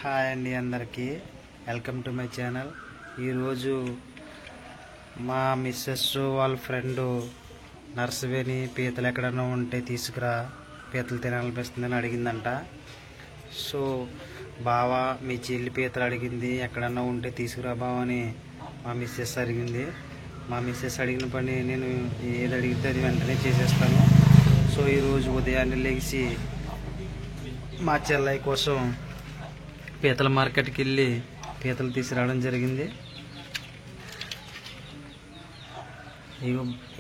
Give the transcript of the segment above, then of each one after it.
Hi అండి అందరికీ, welcome to my channel. ఈరోజు మా మిస్సెస్ వాళ్ళ ఫ్రెండు నర్సవేని పీతలు ఎక్కడైనా ఉంటే తీసుకురా, పీతలు తినాలనిపిస్తుందని అడిగిందంట. సో బావా మీ చెల్లి పీతలు అడిగింది, ఎక్కడన్నా ఉంటే తీసుకురా బావ అని మా మిస్సెస్ అడిగింది. మా మిస్సెస్ అడిగిన పని నేను ఏది అడిగితే అది వెంటనే చేసేస్తాను. సో ఈరోజు ఉదయాన్నే లేచి మా చెల్లయ్య కోసం పీతల మార్కెట్కి వెళ్ళి పీతలు తీసుకురావడం జరిగింది.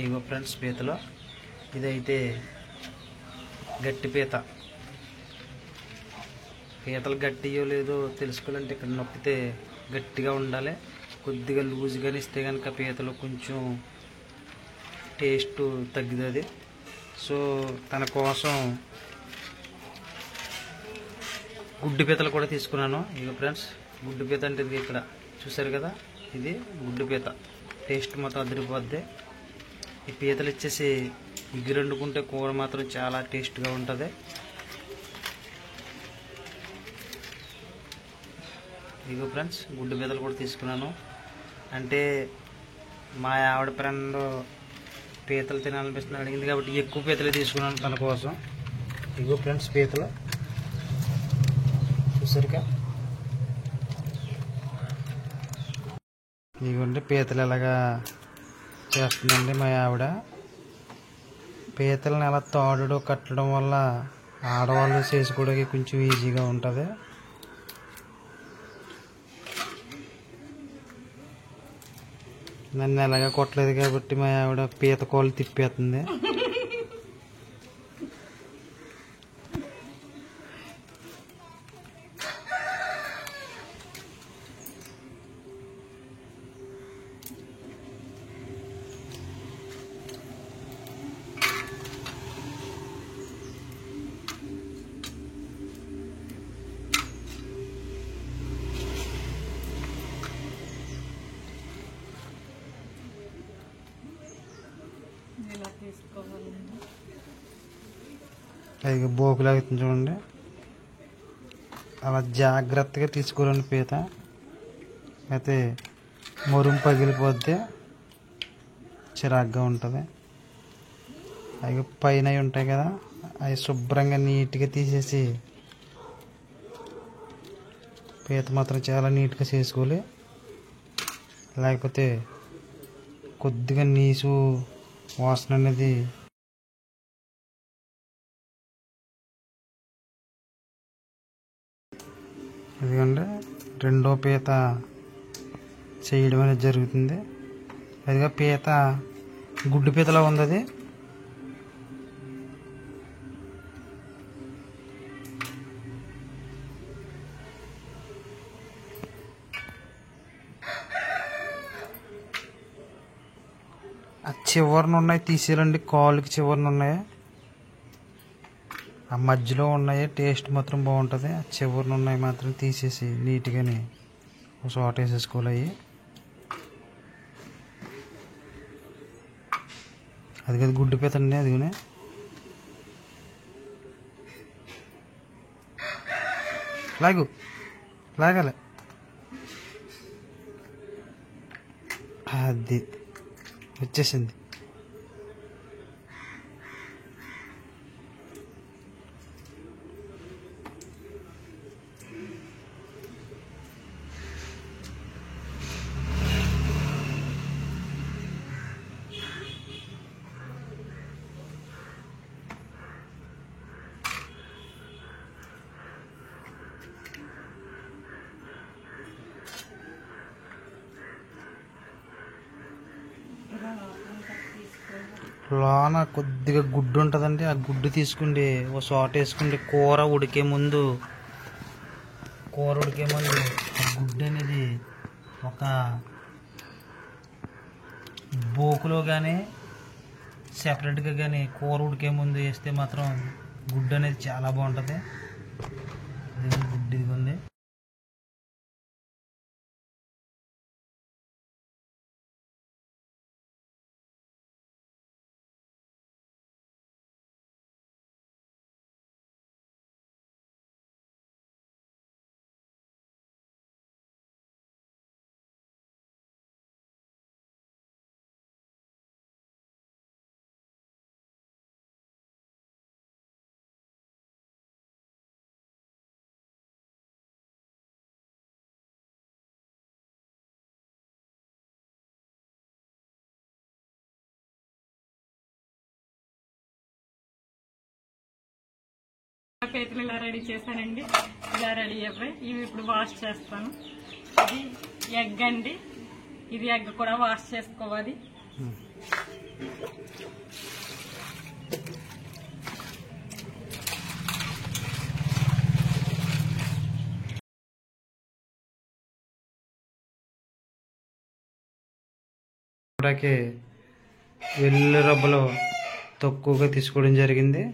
ఇగో ఫ్రెండ్స్ పీతలు. ఇదైతే గట్టి పీతలు గట్టియో లేదో తెలుసుకోవాలంటే ఇక్కడ నొక్కితే గట్టిగా ఉండాలి. కొద్దిగా లూజ్గా ఇస్తే కనుక పీతలు కొంచెం టేస్ట్ తగ్గుతుంది. సో తన కోసం గుడ్డు పీతలు కూడా తీసుకున్నాను. ఇక ఫ్రెండ్స్, గుడ్డు పీత అంటే ఇది ఇక్కడ చూసారు కదా, ఇది గుడ్డు పీత. టేస్ట్ మాత్రం అదిరిపోద్ది. ఈ పీతలు ఇచ్చేసి ఇగురు వండుకుంటే కూర మాత్రం చాలా టేస్ట్గా ఉంటుంది. ఇగో ఫ్రెండ్స్, గుడ్డు పీతలు కూడా తీసుకున్నాను. అంటే మా ఆవిడ ఫ్రెండ్ పీతలు తినాలనిపిస్తుంది అడిగింది కాబట్టి ఎక్కువ పీతలు తీసుకున్నాను తన కోసం. ఇగో ఫ్రెండ్స్ పీతలు చూసారుగా. ఇదిగోండి పీతలు ఎలాగా చేస్తుందండి మా ఆవిడ. పీతలను ఎలా తాడుడు కట్టడం వల్ల ఆడవాళ్ళు చేసుకోవడానికి కొంచెం ఈజీగా ఉంటుంది. నన్ను ఎలాగా కొట్టలేదు కాబట్టి మా ఆవిడ పీత కోళ్ళు తిప్పేస్తుంది. అది బోకులాగా చూడండి, అలా జాగ్రత్తగా తీసుకోవాలండి పీత. అయితే మొరుం పగిలిపోద్ది, చిరాగ్గా ఉంటుంది. అవి పైన ఉంటాయి కదా, అవి శుభ్రంగా నీట్గా తీసేసి పీత మాత్రం చాలా నీట్గా చేసుకోవాలి. లేకపోతే కొద్దిగా నీసు వాసన అనేది ఎందుకంటే రెండో పీత చేయడం అనేది జరుగుతుంది. అదిగా పీత గుడ్డు పీతలా ఉంది. అది ఆ చివరన ఉన్నాయి తీసేయాలండి, కాళ్ళకి చివరన ఉన్నాయి. ఆ మధ్యలో ఉన్నాయి టేస్ట్ మాత్రం బాగుంటుంది. ఆ చివరన ఉన్నాయి మాత్రం తీసేసి నీట్గానే ఒక చోట వేసేసుకోవాలి. అది కదా గుడ్డు పీత అండి, అదిగోనే లాగాలి. అది వచ్చేసింది. లోన కొద్దిగా గుడ్డు ఉంటుందండి, ఆ గుడ్డు తీసుకుండి ఒక చోట వేసుకుండి కూర ఉడికే ముందు ఆ గుడ్డు అనేది ఒక బోకులో కానీ సెపరేట్గా కానీ కూర ఉడికే ముందు వేస్తే మాత్రం గుడ్డు అనేది చాలా బాగుంటుంది. గుడ్డు ఇదిగోండి. పీతలు ఇలా రెడీ చేశానండి. ఇలా రెడీ అయిపోయి ఇవి ఇప్పుడు వాష్ చేస్తాను. ఇది ఎగ్ అండి. ఇది ఎగ్ కూడా వాష్ చేసుకోవాలి. ఇప్పటికే వెల్లుల్లి రబ్బలు తక్కువగా తీసుకోవడం జరిగింది.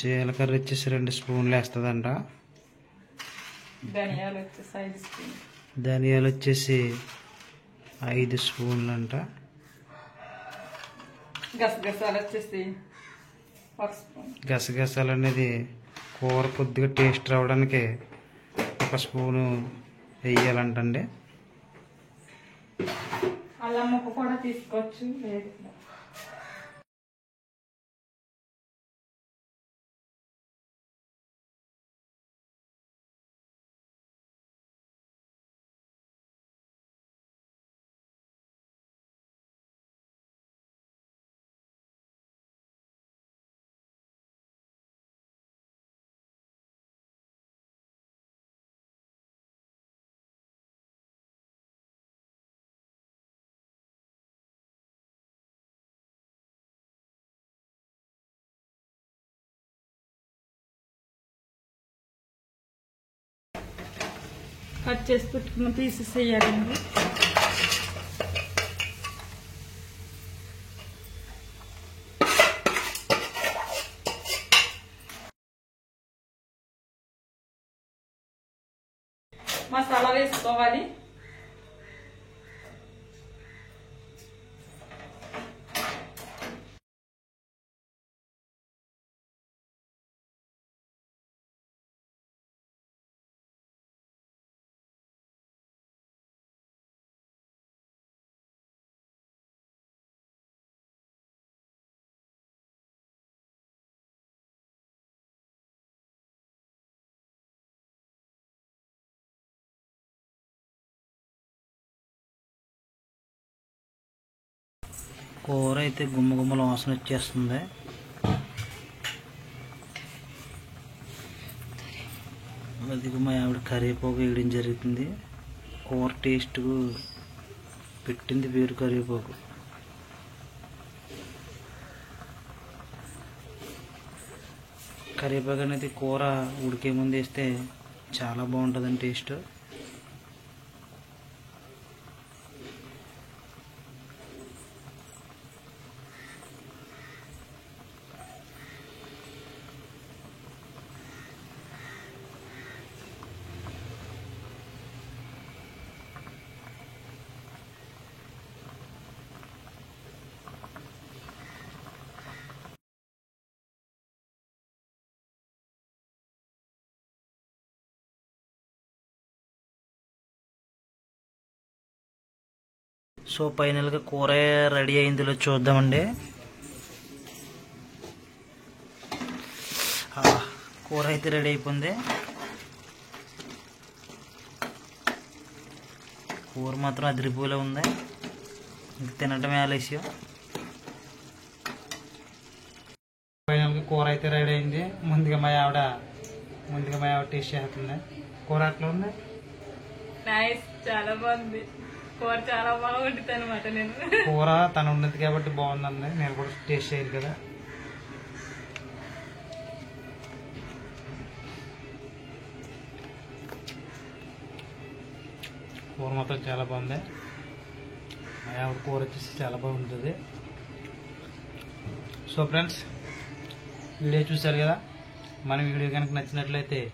జీలకర్ర వచ్చేసి 2 స్పూన్లు వేస్తుందంట. ధనియాలు వచ్చేసి 5 స్పూన్లు అంట. గసగసాలు అనేది కూర కొద్దిగా టేస్ట్ రావడానికి 1 స్పూను వేయాలంటండి. అల్లం ముక్క కూడా తీసుకోవచ్చు. కట్ చేసి పెట్టుకున్న పీసెస్ వేయాలండి. మసాలా వేసుకోవాలి. కూర అయితే గుమ్మగుమ్మల వాసన వచ్చేస్తుంది. అది మా ఆవిడ కరివేపాకు వేయడం జరుగుతుంది. కూర టేస్ట్ పెట్టింది పేరు కరివేపాకు. కరివేపాకు అనేది కూర ఉడికే ముందు వేస్తే చాలా బాగుంటుందండి టేస్ట్. సో ఫైనల్గా కూర రెడీ అయిందిలో చూద్దామండి. కూర అయితే రెడీ అయిపోయింది. కూర మాత్రం అదిరిపోలే ఉంది. ఇంక తినటమే ఆలస్యం. ఫైనల్గా కూర అయితే రెడీ అయింది. ముందుగా మా ఆవిడ టేస్ట్ చేస్తుంది. కూర అట్లా ఉంది. చాలా బాగుంది. కూర చాలా బాగా వండుతాను అనమాట. నేను కూర తను ఉన్నది కాబట్టి బాగుందండి. నేను కూడా టేస్ట్ చేయాలి కదా. కూర మాత్రం చాలా బాగుంది. మా ఆవిడ కూర వచ్చేసి చాలా బాగుంటుంది. సో ఫ్రెండ్స్, వీడియో చూశారు కదా. మన వీడియో కనుక నచ్చినట్లయితే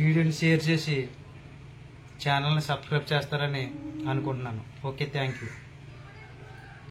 వీడియోని షేర్ చేసి ఛానల్ని సబ్స్క్రైబ్ చేస్తారని అనుకుంటున్నాను. Okay, thank you.